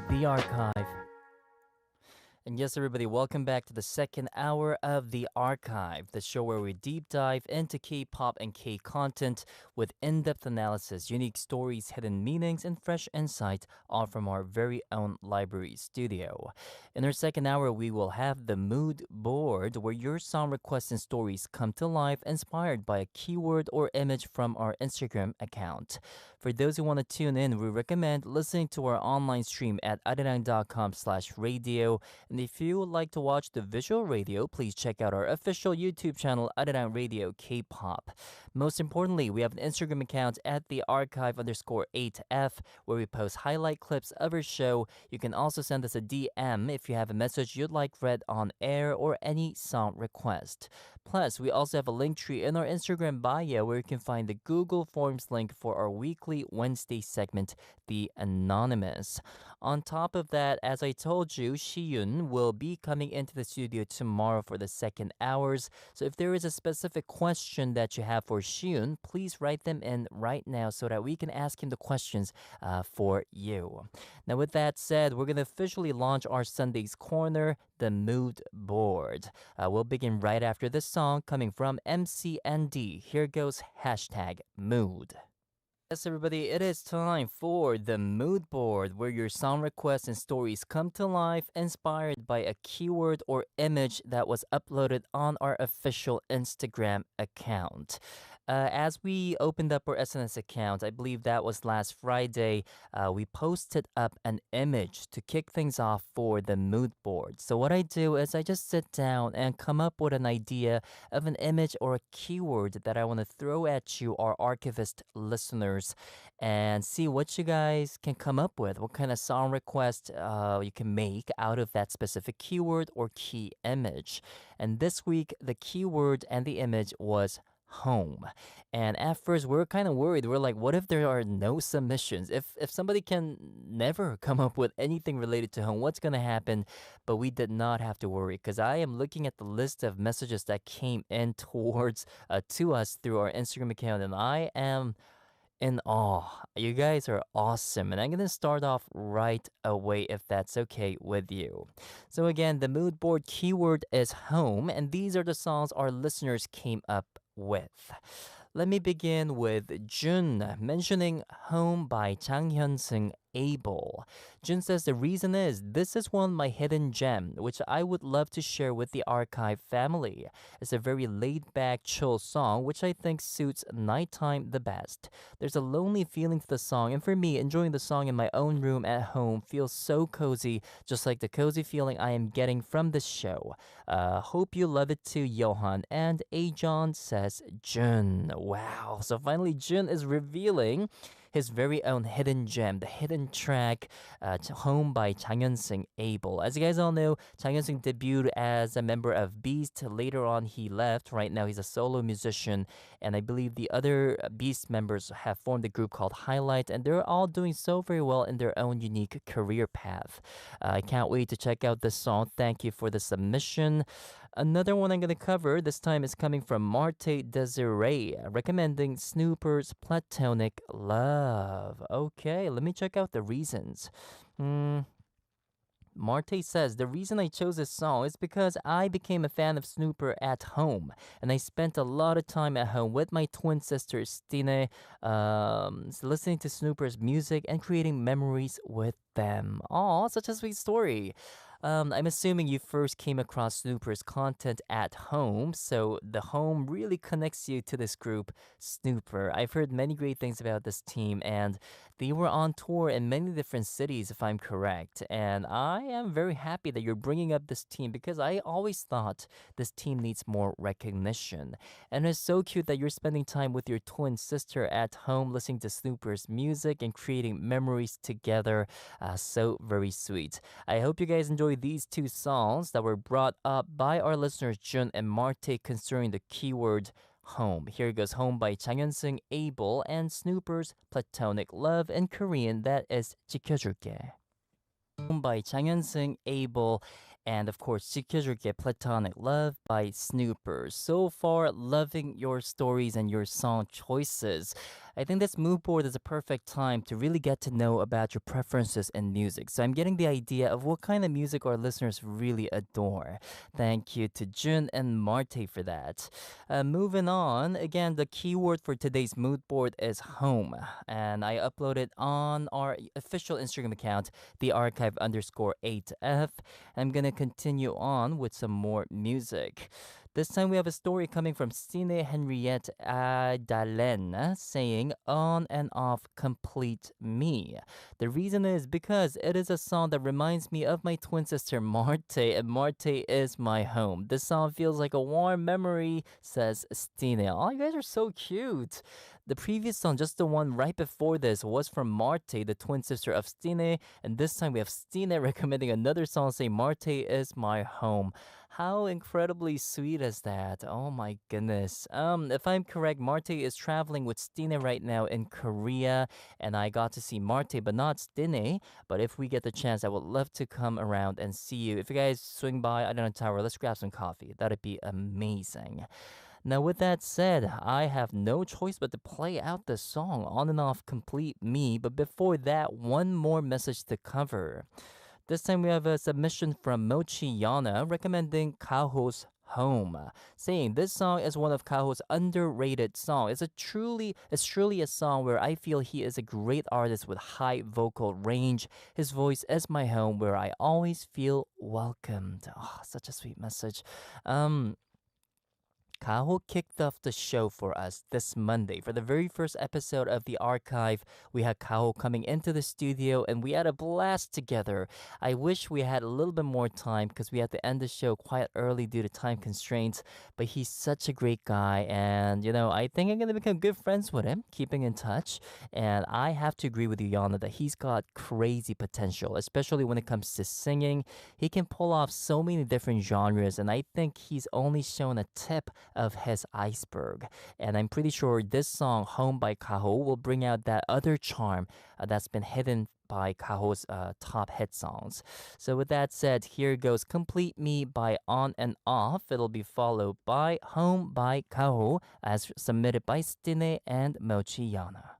The Archive. And yes, everybody, welcome back to the second hour of The Archive, the show where we deep dive into K-pop and K-content with in-depth analysis, unique stories, hidden meanings, and fresh insight, all from our very own library studio. In our second hour, we will have the mood board, where your song requests and stories come to life, inspired by a keyword or image from our Instagram account. For those who want to tune in, we recommend listening to our online stream at arirang.com/radio. And if you would like to watch the visual radio, please check out our official YouTube channel, Arirang Radio K-pop. Most importantly, we have an Instagram account at the archive_8f, where we post highlight clips of our show. You can also send us a DM if you have a message you'd like read on air or any song request. Plus, we also have a link tree in our Instagram bio where you can find the Google Forms link for our weekly Wednesday segment, The Anonymous. On top of that, as I told you, Shiyun will be coming into the studio tomorrow for the second hours. So if there is a specific question that you have for Shiyun, please write them in right now so that we can ask him the questions for you. Now, with that said, we're going to officially launch our Sunday's Corner, the Mood Board. We'll begin right after this song coming from MCND. Here goes #mood. Yes, everybody, it is time for the mood board, where your song requests and stories come to life, inspired by a keyword or image that was uploaded on our official Instagram account. As we opened up our SNS account, I believe that was last Friday, we posted up an image to kick things off for the mood board. So what I do is I just sit down and come up with an idea of an image or a keyword that I want to throw at you, our archivist listeners, and see what you guys can come up with, what kind of song request you can make out of that specific keyword or key image. And this week, the keyword and the image was home. And at first, we were kind of worried. We're like, what if there are no submissions? If somebody can never come up with anything related to home, what's going to happen? But we did not have to worry, because I am looking at the list of messages that came in towards to us through our Instagram account, and I am in awe. You guys are awesome. And I'm going to start off right away if that's okay with you. So again, the mood board keyword is home, and these are the songs our listeners came up with. Let me begin with Jun mentioning Home by Jang Hyun-sung Able. Jun says the reason is this is one of my hidden gem, which I would love to share with the Archive family. It's a very laid-back, chill song, which I think suits nighttime the best. There's a lonely feeling to the song, and for me, enjoying the song in my own room at home feels so cozy, just like the cozy feeling I am getting from this show. Hope you love it too, Yohan. And AJohn says Jun. Wow. So finally, Jun is revealing his very own hidden gem, the hidden track, Home by Jang Hyun-sung Able. As you guys all know, Jang Hyun-sung debuted as a member of Beast. Later on, he left. Right now, he's a solo musician. And I believe the other Beast members have formed a group called Highlight, and they're all doing so very well in their own unique career path. I can't wait to check out this song. Thank you for the submission. Another one I'm going to cover, this time is coming from Marte Desiree, recommending Snoopers Platonic Love. Okay, let me check out the reasons. Marte says, the reason I chose this song is because I became a fan of Snooper at home, and I spent a lot of time at home with my twin sister Stine, listening to Snooper's music and creating memories with them. Aw, such a sweet story. I'm assuming you first came across Snooper's content at home, so the home really connects you to this group, Snooper. I've heard many great things about this team, and they were on tour in many different cities, if I'm correct. And I am very happy that you're bringing up this team, because I always thought this team needs more recognition. And it's so cute that you're spending time with your twin sister at home, listening to Snooper's music and creating memories together. So very sweet. I hope you guys enjoy these two songs that were brought up by our listeners Jun and Marte concerning the keyword home. Here goes Home by Jang Hyun-sung Able and Snoopers Platonic Love. In Korean, that is 지켜줄게. By Jang Hyun-sung Able, and of course 지켜줄게 Platonic Love by Snoopers. So far, loving your stories and your song choices. I think this mood board is a perfect time to really get to know about your preferences in music. So I'm getting the idea of what kind of music our listeners really adore. Thank you to Jun and Marte for that. Moving on, again, the keyword for today's mood board is home. And I uploaded on our official Instagram account, the archive underscore 8F. I'm gonna continue on with some more music. This time we have a story coming from Cine Henriette Adalen saying, On and off complete me. The reason is because it is a song that reminds me of my twin sister Marte, and Marte is my home. This song feels like a warm memory, says Stine. Oh, you guys are so cute. The previous song, just the one right before this, was from Marte, the twin sister of Stine, and this time we have Stine recommending another song saying, Marte is my home. How incredibly sweet is that? Oh my goodness. If I'm correct, Marte is traveling with Stine right now in Korea, and I got to see Marte, but not Stine. But if we get the chance, I would love to come around and see you. If you guys swing by, I don't know, Tower, let's grab some coffee. That'd be amazing. Now, with that said, I have no choice but to play out the song On and Off Complete Me. But before that, one more message to cover. This time we have a submission from Mochi Yana recommending Kaho's Home, saying this song is one of Kaho's underrated songs. It's truly a song where I feel he is a great artist with high vocal range. His voice is my home where I always feel welcomed. Oh, such a sweet message. Um Kaho kicked off the show for us this Monday. For the very first episode of the archive, we had Kaho coming into the studio and we had a blast together. I wish we had a little bit more time because we had to end the show quite early due to time constraints. But he's such a great guy, and I think I'm gonna become good friends with him, keeping in touch. And I have to agree with you, Yana, that he's got crazy potential, especially when it comes to singing. He can pull off so many different genres, and I think he's only shown a tip of his iceberg. And I'm pretty sure this song, Home by Kaho, will bring out that other charm that's been hidden by Kaho's top hit songs. So, with that said, here goes Complete Me by On and Off. It'll be followed by Home by Kaho, as submitted by Stine and Mochi Yana.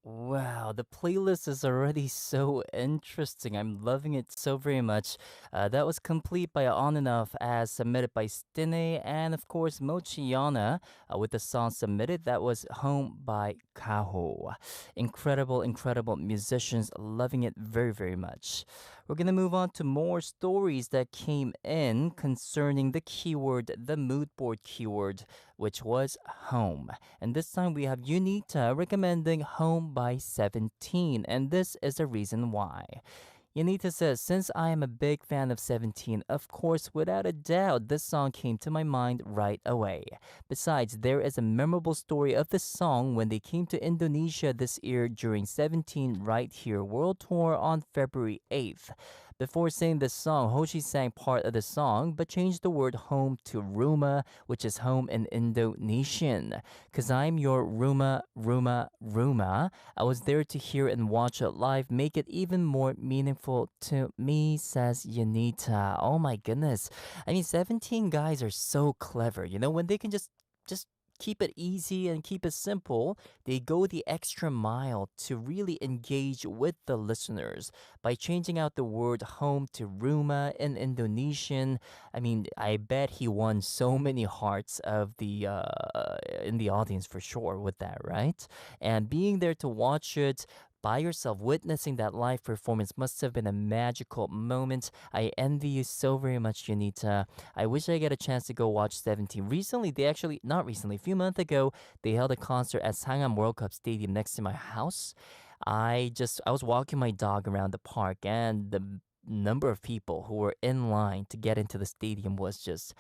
Wow, the playlist is already so interesting. I'm loving it so very much. That was complete by On and Off as submitted by Stine and of course Mochiana with the song submitted. That was Home by Kaho. Incredible, incredible musicians. Loving it very, very much. We're gonna move on to more stories that came in concerning the keyword, the mood board keyword, which was home. And this time we have Unita recommending Home by 17. And this is the reason why. Yanita says, Since I am a big fan of 17, of course, without a doubt, this song came to my mind right away. Besides, there is a memorable story of this song when they came to Indonesia this year during 17 Right Here World Tour on February 8th. Before singing this song, Hoshi sang part of the song but changed the word home to Ruma, which is home in Indonesian. Cause I'm your Ruma, Ruma, Ruma. I was there to hear and watch it live, make it even more meaningful to me, says Yanita. Oh my goodness. I mean, 17 guys are so clever. When they can just keep it easy and keep it simple, they go the extra mile to really engage with the listeners by changing out the word home to Ruma in Indonesian. I mean, I bet he won so many hearts of the in the audience for sure with that, right? And being there to watch it by yourself, witnessing that live performance must have been a magical moment. I envy you so very much, Junita. I wish I get a chance to go watch 17. Recently, not recently, a few months ago, they held a concert at Sangam World Cup Stadium next to my house. I was walking my dog around the park, and the number of people who were in line to get into the stadium was just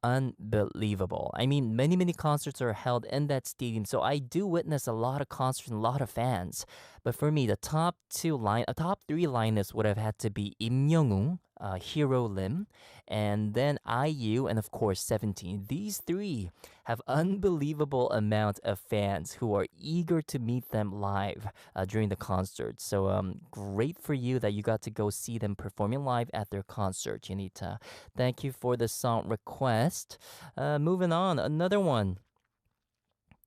unbelievable. I mean, many, many concerts are held in that stadium, so I do witness a lot of concerts and a lot of fans. But for me, the top three lineups would have had to be Im Young-un, Hero Lim, and then IU, and of course 17. These three have unbelievable amount of fans who are eager to meet them live during the concert. So great for you that you got to go see them performing live at their concert, Janita. Thank you for the song request. Moving on, another one.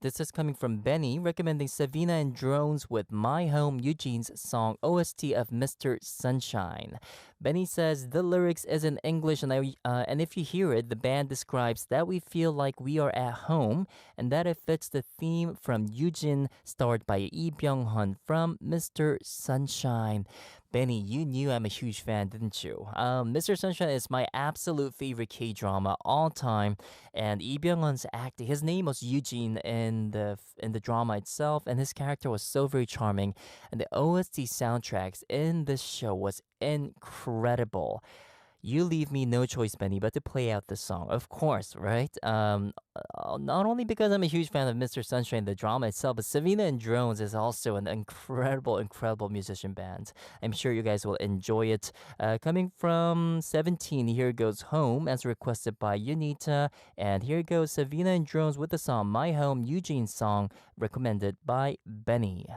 This is coming from Benny, recommending Savina and Drones with My Home Eugene's song OST of Mr. Sunshine. Benny says the lyrics is in English, and if you hear it, the band describes that we feel like we are at home, and that it fits the theme from Eugene, starred by Lee Byung-hun from Mr. Sunshine. Benny, you knew I'm a huge fan, didn't you? Mr. Sunshine is my absolute favorite K-drama all time, and Lee Byung-hun's acting. His name was Eugene in the drama itself, and his character was so very charming. And the OST soundtracks in this show was incredible. You leave me no choice, Benny, but to play out the song, of course, right? Not only because I'm a huge fan of Mr. Sunshine, the drama itself, but Savina and Drones is also an incredible, incredible musician band. I'm sure you guys will enjoy it. Coming from 17, here goes Home, as requested by Unita. And here goes Savina and Drones with the song My Home, Eugene's song, recommended by Benny.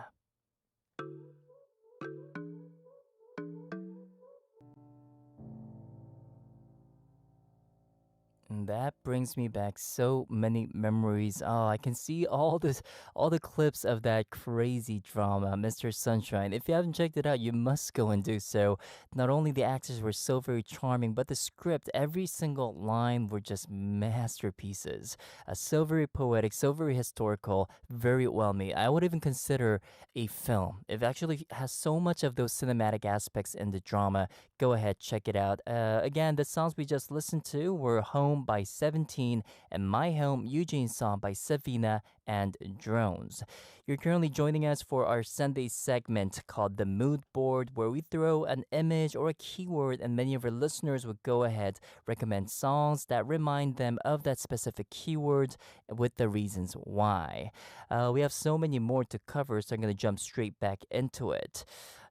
And that brings me back so many memories. Oh, I can see all the clips of that crazy drama, Mr. Sunshine. If you haven't checked it out, you must go and do so. Not only the actors were so very charming, but the script, every single line were just masterpieces. So very poetic, so very historical, very well made. I would even consider a film. It actually has so much of those cinematic aspects in the drama. Go ahead, check it out. Again, the songs we just listened to were Home by 17 and My Home, Eugene's song by Savina and Drones. You're currently joining us for our Sunday segment called The Mood Board, where we throw an image or a keyword, and many of our listeners would go ahead, recommend songs that remind them of that specific keyword with the reasons why. We have so many more to cover, so I'm going to jump straight back into it.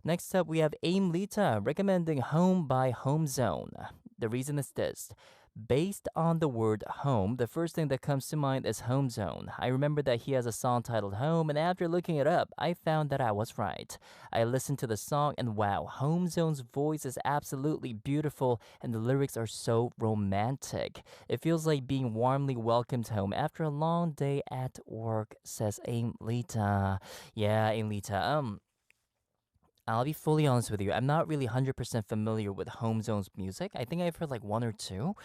Next up, we have Aim Lita recommending Home by Home Zone. The reason is this. Based on the word home, the first thing that comes to mind is Home Zone. I remember that he has a song titled Home, and after looking it up, I found that I was right. I listened to the song, and wow, Home Zone's voice is absolutely beautiful, and the lyrics are so romantic. It feels like being warmly welcomed home after a long day at work, says Aim Lita. Yeah, Aim Lita. I'll be fully honest with you. I'm not really 100% familiar with Home Zone's music. I think I've heard like one or two.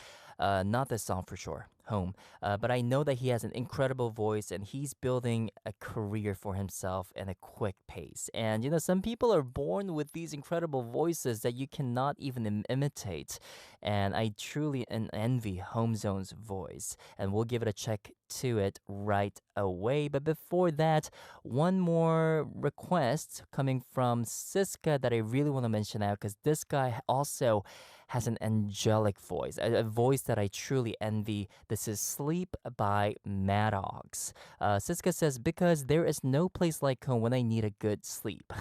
Not this song for sure, Home. But I know that he has an incredible voice and he's building a career for himself in a quick pace. And some people are born with these incredible voices that you cannot even imitate. And I truly envy Home Zone's voice. And we'll give it a check to it right away. But before that, one more request coming from Siska that I really want to mention out because this guy also has an angelic voice, a voice that I truly envy. This is Sleep by Maddox. Siska says, because there is no place like home when I need a good sleep.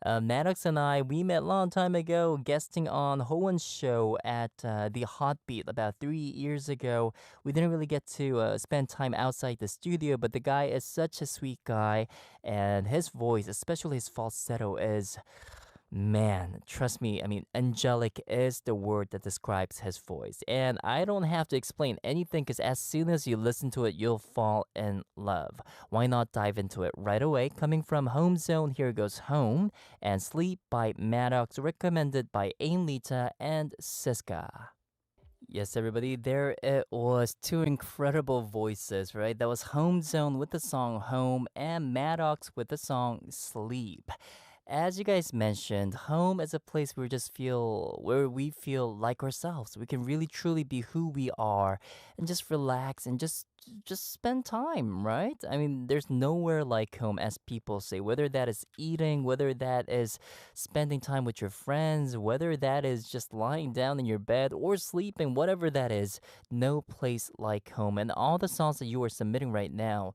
Maddox and I, we met a long time ago guesting on Hoen's show at the Hot Beat about 3 years ago. We didn't really get to spend time outside the studio, but the guy is such a sweet guy, and his voice, especially his falsetto, is man, trust me, I mean, angelic is the word that describes his voice. And I don't have to explain anything because as soon as you listen to it, you'll fall in love. Why not dive into it right away? Coming from Home Zone, here goes Home and Sleep by Maddox, recommended by Ainlita and Siska. Yes, everybody, there it was. Two incredible voices, right? That was Home Zone with the song Home and Maddox with the song Sleep. As you guys mentioned, home is a place where we feel like ourselves. We can really truly be who we are and just relax and just spend time, right? I mean, there's nowhere like home as people say, whether that is eating, whether that is spending time with your friends, whether that is just lying down in your bed or sleeping, whatever that is, no place like home. And all the songs that you are submitting right now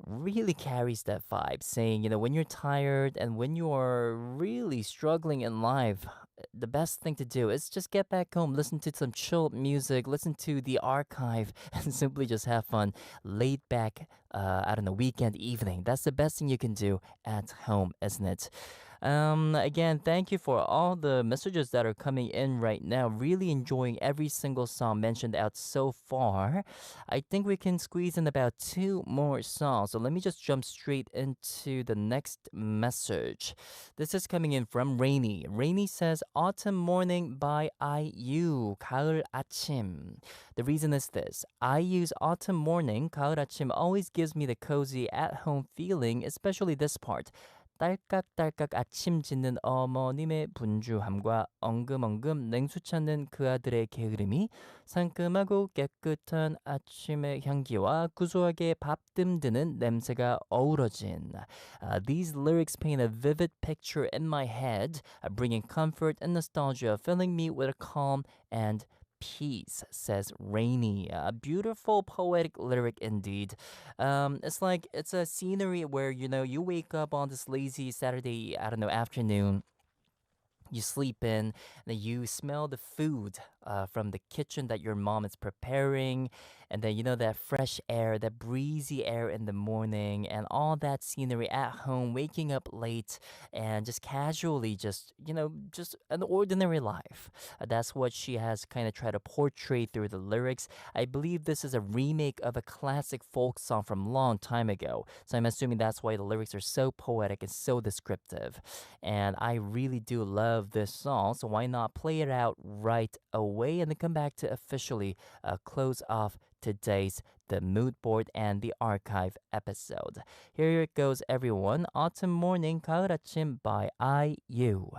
really carries that vibe, saying, when you're tired and when you're really struggling in life, the best thing to do is just get back home, listen to some chill music, listen to the archive, and simply just have fun, laid back out on a weekend evening. That's the best thing you can do at home, isn't it? Again, thank you for all the messages that are coming in right now. Really enjoying every single song mentioned out so far. I think we can squeeze in about two more songs. So let me just jump straight into the next message. This is coming in from Rainy. Rainy says, Autumn Morning by IU, 가을 아침. The reason is this. IU's Autumn Morning, 가을 아침 always gives me the cozy at-home feeling, especially this part. 딸깍딸깍 아침 짓는 어머님의 분주함과 엉금엉금 냉수 찾는 그 아들의 게으름이 상큼하고 깨끗한 아침의 향기와 구수하게 밥 뜸드는 냄새가 어우러진 These lyrics paint a vivid picture in my head, bringing comfort and nostalgia, filling me with a calm and peace, says Rainy. A beautiful poetic lyric indeed. It's like it's a scenery where you wake up on this lazy Saturday, I don't know, afternoon, you sleep in, and then you smell the food from the kitchen that your mom is preparing, and then that fresh air, that breezy air in the morning, and all that scenery at home, waking up late, and just casually, just an ordinary life. That's what she has kind of tried to portray through the lyrics. I believe this is a remake of a classic folk song from a long time ago, so I'm assuming that's why the lyrics are so poetic and so descriptive. And I really do love this song, so why not play it out right away and then come back to officially close off today's The Mood Board and the Archive episode. Here it goes, everyone. Autumn Morning, 가을 아침 by IU.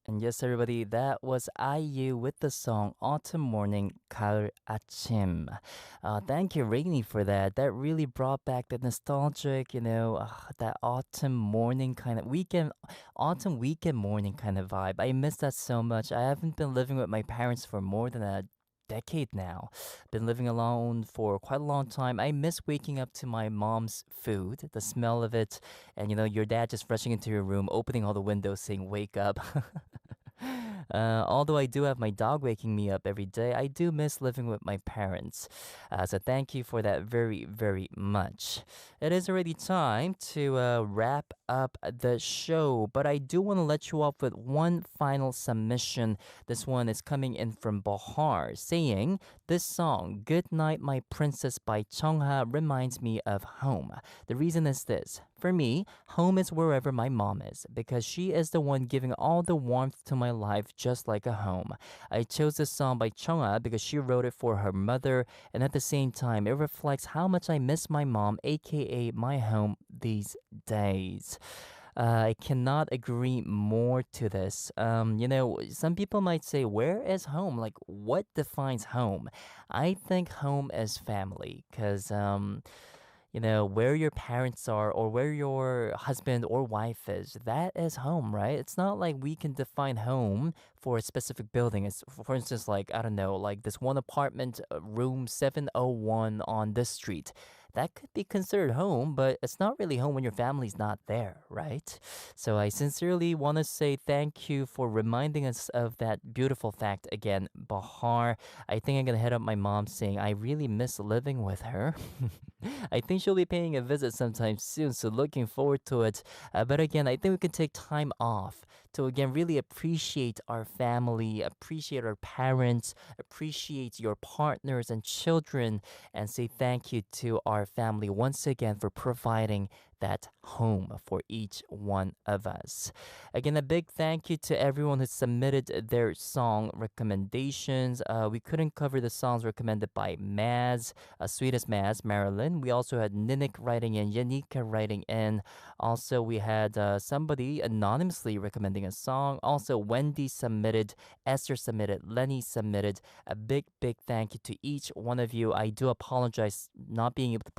And yes, everybody, that was IU with the song Autumn Morning, 가을 아침. Thank you, Rainy, for that. That really brought back the nostalgic, that autumn morning kind of weekend, autumn weekend morning kind of vibe. I miss that so much. I haven't been living with my parents for more than a decade now. Been living alone for quite a long time. I miss waking up to my mom's food, the smell of it, and your dad just rushing into your room, opening all the windows, saying, "Wake up." Although I do have my dog waking me up every day, I do miss living with my parents. So thank you for that very, very much. It is already time to wrap up the show, but I do want to let you off with one final submission. This one is coming in from Bahar, saying, This song, Good Night My Princess by Chungha, reminds me of home. The reason is this. For me, home is wherever my mom is because she is the one giving all the warmth to my life just like a home. I chose this song by Chungha because she wrote it for her mother, and at the same time, it reflects how much I miss my mom, aka my home, these days. I cannot agree more to this. Some people might say, where is home? Like, what defines home? I think home is family because, where your parents are or where your husband or wife is, that is home, right? It's not like we can define home for a specific building. It's, for instance, like, I don't know, like this one apartment, room 701 on this street. That could be considered home, but it's not really home when your family's not there, right? So I sincerely want to say thank you for reminding us of that beautiful fact again, Bahar. I think I'm going to hit up my mom saying I really miss living with her. I think she'll be paying a visit sometime soon, so looking forward to it. But again, I think we can take time off to again really appreciate our family, appreciate our parents, appreciate your partners and children, and say thank you to our family once again for providing that home for each one of us. Again, a big thank you to everyone who submitted their song recommendations. We couldn't cover the songs recommended by Maz, Sweet as Maz, Marilyn. We also had Ninik writing in, Yanika writing in. Also, we had somebody anonymously recommending a song. Also, Wendy submitted, Esther submitted, Lenny submitted. A big, big thank you to each one of you. I do apologize not being able to